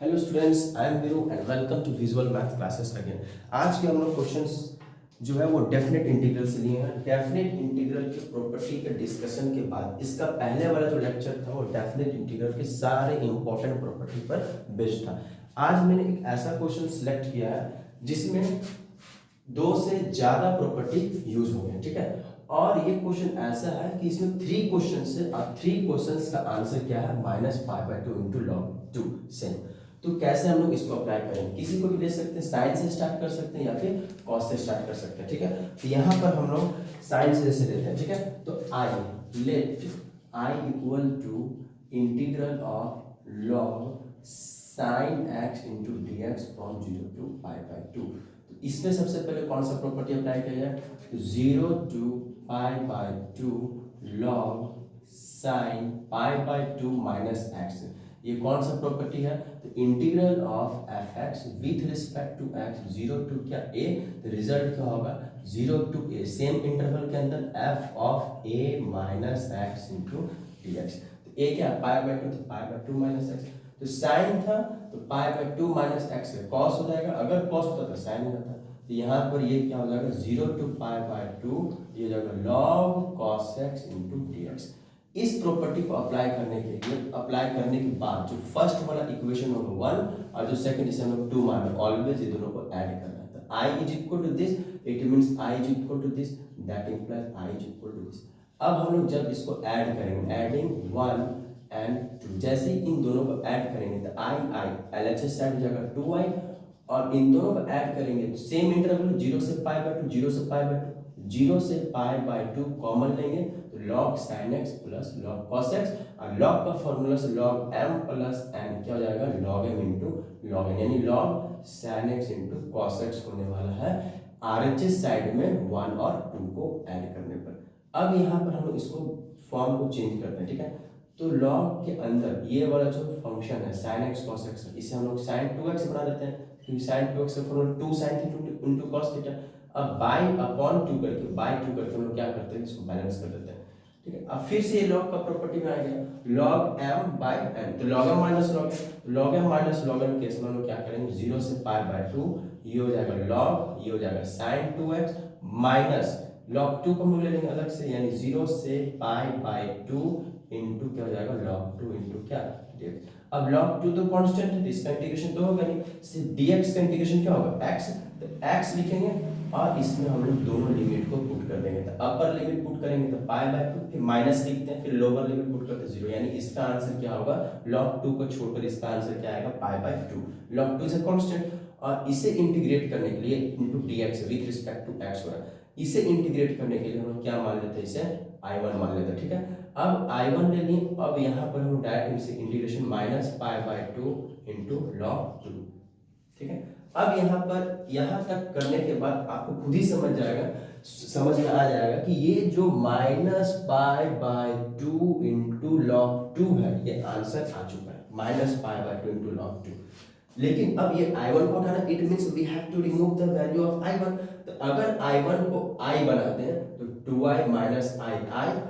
Hello students, I am Viru and welcome to visual math classes again. आज के हम लोग क्वेश्चंस जो है वो डेफिनेट इंटीग्रल से लिए हैं। डेफिनेट इंटीग्रल की प्रॉपर्टी के डिस्कशन के बाद इसका पहले वाला जो लेक्चर था वो डेफिनेट इंटीग्रल के सारे इंपॉर्टेंट प्रॉपर्टी पर बेस्ड था। आज मैंने एक ऐसा क्वेश्चन सिलेक्ट किया है जिसमें दो से ज्यादा प्रॉपर्टी यूज हो गए, ठीक है। और ये क्वेश्चन ऐसा है कि इसमें 3 क्वेश्चन है और 3 क्वेश्चंस का आंसर क्या है -π/2 इंटू log 2 सेम। तो कैसे हम लोग इसको अप्लाई करेंगे, किसी को भी ले सकते हैं, साइन से स्टार्ट कर सकते हैं या फिर कॉस से स्टार्ट कर सकते हैं, ठीक है। तो यहाँ पर हम लोग साइन से जैसे लेते हैं, ठीक है। तो I let I equal to integral of log sin x into d x from 0 to π/2। तो इसमें सबसे पहले कौन सा प्रॉपर्टी अप्लाई किया जाए, तो 0 to π/2 log sin π/2 minus x. ये कौन सा प्रॉपर्टी है, तो integral of f x with respect to x 0 to क्या ए, तो रिजल्ट क्या होगा 0 टू ए, सेम इंटरवल के अंदर F of A minus x into d x. तो ए क्या π/2, तो π/2 माइनस एक्स। तो साइन था तो π/2 माइनस एक्स कॉस हो जाएगा, अगर कॉस होता तो साइन हो जाता। तो यहाँ पर ये क्या हो जाएगा 0 टू π/2, ये हो जाएगा log cos x into d x. इस प्रॉपर्टी को अप्लाई करने के लिए, अप्लाई करने के बाद जो फर्स्ट वाला इक्वेशन होगा 1 और जो सेकंड इसे हम लोग 2 मान रहे, ऑलवेज ये दोनों को ऐड करना है। तो i is equal to this, it means i is equal to this, that implies i is equal to this. अब हम लोग जब इसको ऐड करेंगे, एडिंग 1 एंड 2, जैसे ही इन दोनों को ऐड करेंगे तो i LHS साइड हो जाएगा 2i, और इन दोनों को ऐड करेंगे तो सेम इंटरवल 0 से π/2, 0 से π/2, 0 से π/2 कॉमन लेंगे तो log sin x plus log cos x, और log का फॉर्मूला से log m प्लस n क्या हो जाएगा log m into log n, यानी log sin x into cos x होने वाला है RHS साइड में 1 और 2 को ऐड करने पर। अब यहाँ पर हम लोग इसको फॉर्म को चेंज करते हैं, ठीक है। तो log के अंदर ये वाला जो फंक्शन है sin x cos x, इसे हम लोग sin 2x बना देते हैं, क्योंकि sin 2x का formula 2 sin theta into cos theta. अब बाई अपॉन 2 करके, बाई 2 करके हम लोग क्या करते हैं, इसको बैलेंस कर देते हैं, ठीक है। अब फिर से ये log का प्रॉपर्टी में आ गया log m बाई n, तो log m minus log m minus log n case में हम लोग क्या करेंगे 0 से π/2, ये हो जाएगा log, ये हो जाएगा sin 2x माइनस log 2 को हम लोग ले लेंगे अलग से, यानी 0 से π/2 इंटू क्या हो जाएगा log 2 इंटू क्या dx। अब log 2 तो कांस्टेंट है, इसका इंटीग्रेशन तो होगा नहीं, सिर्फ dx का इंटीग्रेशन क्या होगा x, तो x लिखेंगे और इसमें हम लोग दोनों लिमिट को पुट कर देंगे। तो अपर लिमिट पुट करेंगे तो π/2, फिर माइनस लिखते हैं, फिर लोअर लिमिट पुट करते हैं 0, यानी इसका आंसर क्या होगा log 2 को छोड़कर इसका आंसर क्या आएगा π/2। log 2 इज अ कांस्टेंट और इसे इंटीग्रेट करने के लिए into dx with respect to x हो रहा है, इसे इंटीग्रेट करने के लिए हम लोग क्या मान लेते हैं, इसे i1 मान लेते हैं, ठीक है। अब i1 ले लिए, अब यहाँ पर हम डायरेक्ट इसे इंटीग्रेशन -π/2 इंटू log 2, ठीक है। अब यहाँ पर यहाँ तक करने के बाद आपको खुद ही समझ में आ जाएगा कि ये जो -π/2 इंटू log 2 है, ये आंसर आ चुका है -π/2 इंटू log 2। लेकिन अब ये i1 को हटाना, it means we have to remove the value of i1। तो अगर i1 को i बनाते हैं तो 2i माइनस i,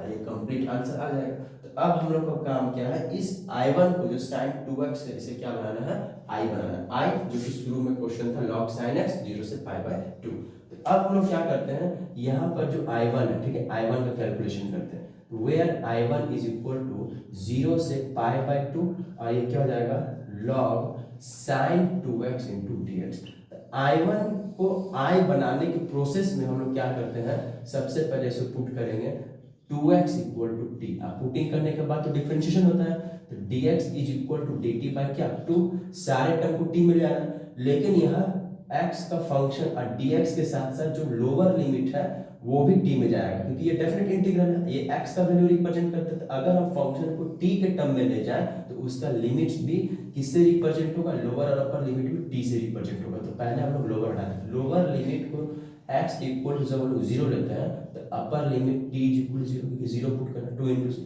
ये कंप्लीट आंसर आ जाएगा। तो अब हम लोग का काम क्या है, इस i1 को जो sin 2x है इसे क्या बनाना है, i बनाना है, i जो कि शुरू में क्वेश्चन था log sin x 0 से π/2। तो अब हम लोग क्या करते हैं, यहाँ पर जो i1 है, ठीक है, i1 का कैलकुलेशन करते हैं, where i1 is equal to 0 से π/2 और ये क्या हो जाएगा log sin 2x into dx। i1 को i बनाने के प्रोसेस में हम लोग क्या करते हैं, सबसे पहले इसे पुट करेंगे 2x equal to t। Putting करने के बाद तो डिफरेंशिएशन होता है, तो dx is equal to dt by क्या 2, सारे टर्म को t में ले आना, लेकिन यहाँ x का फंक्शन और dx के साथ साथ जो लोअर लिमिट है वो भी t में जाएगा, क्योंकि ये डेफिनेट इंटीग्रल है, ये x का वैल्यू रिप्रेजेंट करता है। तो अगर हम फंक्शन को t के टर्म में ले जाएं तो उसका लिमिट्स भी किससे रिप्रेजेंट होगा, लोअर और अपर लिमिट भी t से रिप्रेजेंट होगा। तो पहले हम लोग लोअर हटाते हैं, लोअर लिमिट को x इक्वल टू जब हम लोग 0 लेते हैं तो upper limit t is equal to 0, क्योंकि 0 पुट करना 2 इंटू 0।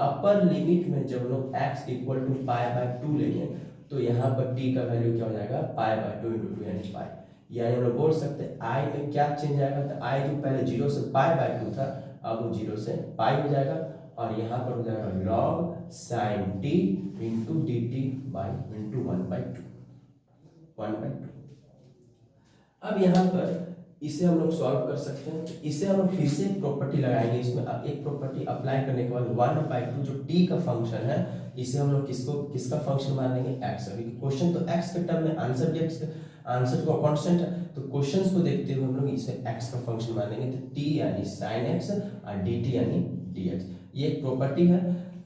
अपर लिमिट में जब हम लोग x इक्वल टू π/2 लेंगे तो यहाँ पर t का वैल्यू क्या हो जाएगा π/2 इंटू 2 यानी पाई, यानी हम लोग बोल सकते हैं i में क्या चेंज आएगा, तो i जो पहले 0 से π/2 था अब वो 0 से पाई हो जाएगा, और यहाँ पर हो जाएगा log sin t into dt pi into 1/2 1/2। अब यहाँ पर इसे हम लोग सॉल्व कर सकते हैं। इसे हम लोग फिर से एक प्रॉपर्टी लगाएंगे। इसमें अब एक प्रॉपर्टी अप्लाई करने के बाद 1/2 जो t का फंक्शन है, इसे हम लोग किसका फंक्शन मान लेंगे, x का, क्योंकि क्वेश्चन तो x के टर्म में, आंसर भी x का, आंसर तो कांस्टेंट है, तो क्वेश्चंस को देखते हुए हम लोग इसे x का फंक्शन मान लेंगे। तो t यानी sin x और dt यानी dx। ये एक प्रॉपर्टी है,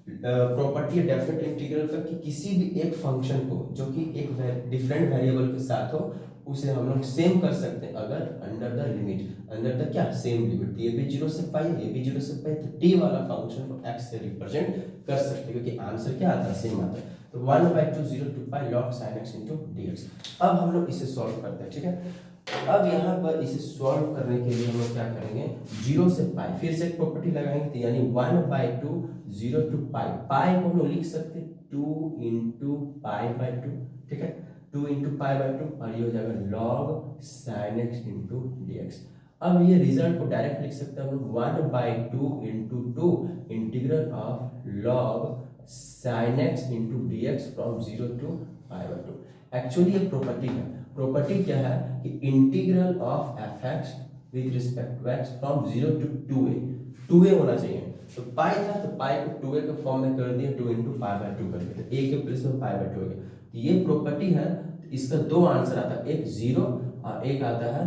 प्रॉपर्टी है डेफिनेट इंटीग्रल का, कि किसी भी एक फंक्शन को जो कि एक डिफरेंट वेरिएबल के साथ हो, उसे हम लोग सेम कर सकते हैं अगर under the limit, under the क्या, सेम लिमिट। ये भी 0 से पाई, ये भी 0 से पाई, तो t वाला फंक्शन को x से रिप्रेजेंट कर सकते हैं, क्योंकि आंसर क्या आता है, सेम आता है। तो 1/2 0 to pi log sin x into dx। अब हम लोग इसे सॉल्व करते हैं, ठीक है। अब यहाँ पर इसे सॉल्व करने के लिए हम लोग क्या करेंगे, 0 से पाई, फिर से एक प्रॉपर्टी लगाएंगे, तो यानी 1/2 0 to पाई, पाई को हम लोग लिख सकते हैं 2 into पाई/2, ठीक है, 2 into पाई/2, और ये हो जाएगा log sin x into dx। अब ये रिजल्ट को डायरेक्ट लिख सकते हैं हम लोग 1/2 into 2 integral of log sin x into dx from 0 to पाई/2। एक्चुअली ये प्रॉपर्टी है, प्रॉपर्टी क्या है कि integral of fx with respect to x from 0 to 2a होना चाहिए। तो पाई था, तो पाई को 2a के फॉर्म में कर दिया, 2 into पाई/2 कर दिया, a के प्लेस में पाई/2 हो गया। ये प्रॉपर्टी है, तो इसका दो आंसर आता है, एक 0 और एक आता है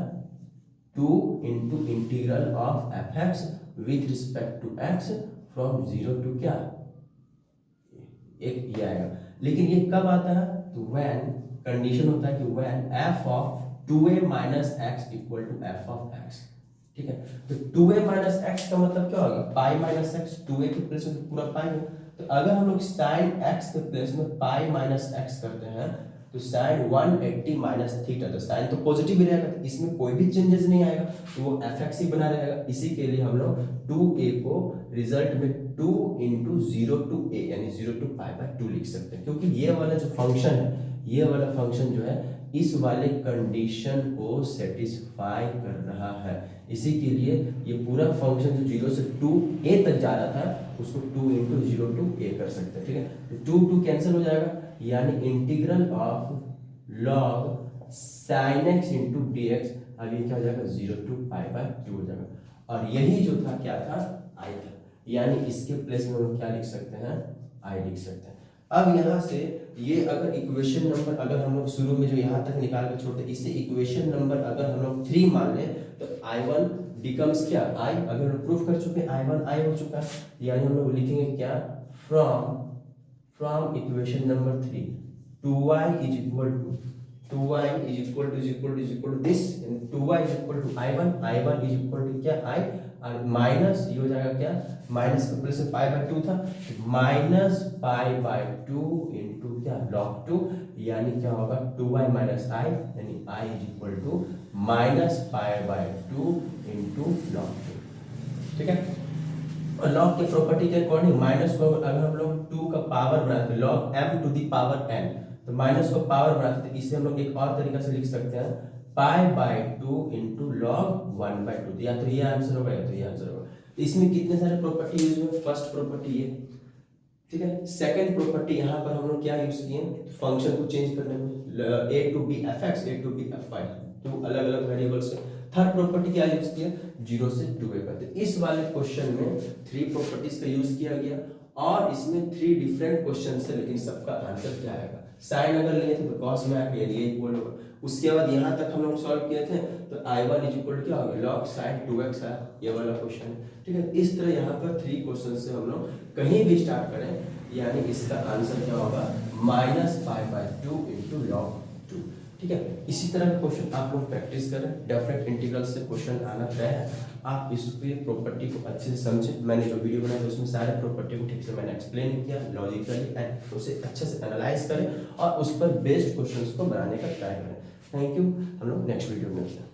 2 into integral of fx with respect to x from 0 to क्या, एक ये आएगा। लेकिन ये कब आता है, तो व्हेन, कंडीशन होता है कि when f of 2a minus x equal to f of x, ठीक है। तो 2a minus x का मतलब क्या होगा, पाई माइनस x, 2a के प्लेस में तो पूरा पाई है, तो अगर हम लोग sin x के प्लेस में पाई माइनस x करते हैं, तो sin 180 माइनस थीटा, तो साइन तो पॉजिटिव ही रहेगा, तो इसमें कोई भी चेंजेस नहीं आएगा, तो वो fx ही बना रहेगा। इसी के लिए हम लोग 2a को रिजल्ट में 2 into 0 to a यानी 0 to पाई/2 लिख सकते हैं, क्योंकि ये वाला जो फंक्शन है, ये वाला फंक्शन जो है इस वाले कंडीशन को सेटिस्फाई कर रहा है। इसी के लिए ये पूरा फंक्शन जो 0 से 2a तक जा रहा था, उसको 2 into 0 to a कर सकते हैं, ठीक है। तो 2 कैंसिल हो जाएगा, यानी integral of log sin x into dx, अब ये क्या हो जाएगा, 0 to पाई/2 हो जाएगा। और यही जो था क्या था, i था, यानी इसके प्लेस में हम क्या लिख सकते हैं, i लिख सकते हैं। अब यहाँ से ये अगर इक्वेशन नंबर, अगर हम लोग शुरू में जो यहाँ तक निकाल के छोड़ते, इसे इक्वेशन नंबर अगर हम लोग 3 मान लें, तो i1 बिकम्स क्या, i, अगर हम प्रूफ कर चुके i1 i हो चुका है, यानी हम लोग लिखेंगे क्या, from equation number 3 2y is equal to this, 2y is equal to i1 is equal to क्या, i, और माइनस ये हो जाएगा क्या, माइनस के प्लस में पाई/2 था, माइनस पाई/2 इंटू क्या, log 2, यानी क्या होगा 2y माइनस i, यानी i is equal to minus पाई/2 इंटू log 2, ठीक है। और log के प्रॉपर्टी के अकॉर्डिंग माइनस को अगर हम लोग 2 का पावर बनाते हैं, log m to the power n, तो माइनस को पावर बनाते हैं, इसे हम लोग एक और तरीका से लिख सकते हैं, पाई/2 इंटू log 1/2, या तो ये आंसर होगा या तो ये आंसर होगा। तो इसमें कितने सारे प्रॉपर्टी यूज हुए, फर्स्ट प्रॉपर्टी ये, ठीक है। सेकंड प्रॉपर्टी यहाँ पर हम लोग क्या यूज किए, फंक्शन को चेंज करने में, a to b fx, a to b fy, तो अलग अलग वेरिएबल्स है। थर्ड प्रॉपर्टी क्या यूज किया, 0 से 2a का। तो इस वाले क्वेश्चन में 3 प्रॉपर्टीज का यूज किया गया, और इसमें 3 डिफरेंट क्वेश्चन है, लेकिन सबका आंसर क्या आएगा, साइन अगर लिए थे तो cos में आएगा, ये इक्वल होगा। उसके बाद यहाँ तक हम लोग सॉल्व किए थे, तो i1 इज इक्वल क्या होगा, log sin 2x है, ये वाला क्वेश्चन है, ठीक है। इस तरह यहाँ पर 3 क्वेश्चन से हम लोग कहीं भी स्टार्ट करें, यानी इसका आंसर क्या होगा, माइनस पाई/2 इंटू log 2, ठीक है। इसी तरह का क्वेश्चन आप लोग प्रैक्टिस करें, डेफिनेट इंटीग्रल से क्वेश्चन आना तय है। आप इस प्रॉपर्टी को अच्छे से समझें, मैंने जो वीडियो बनाया उसमें सारे प्रॉपर्टी को ठीक से मैंने एक्सप्लेन किया लॉजिकली, एंड उसे अच्छे से एनालाइज करें और उस पर बेस्ड क्वेश्चंस को बनाने का ट्राई करें। थैंक यू, हम लोग नेक्स्ट वीडियो में मिलते हैं।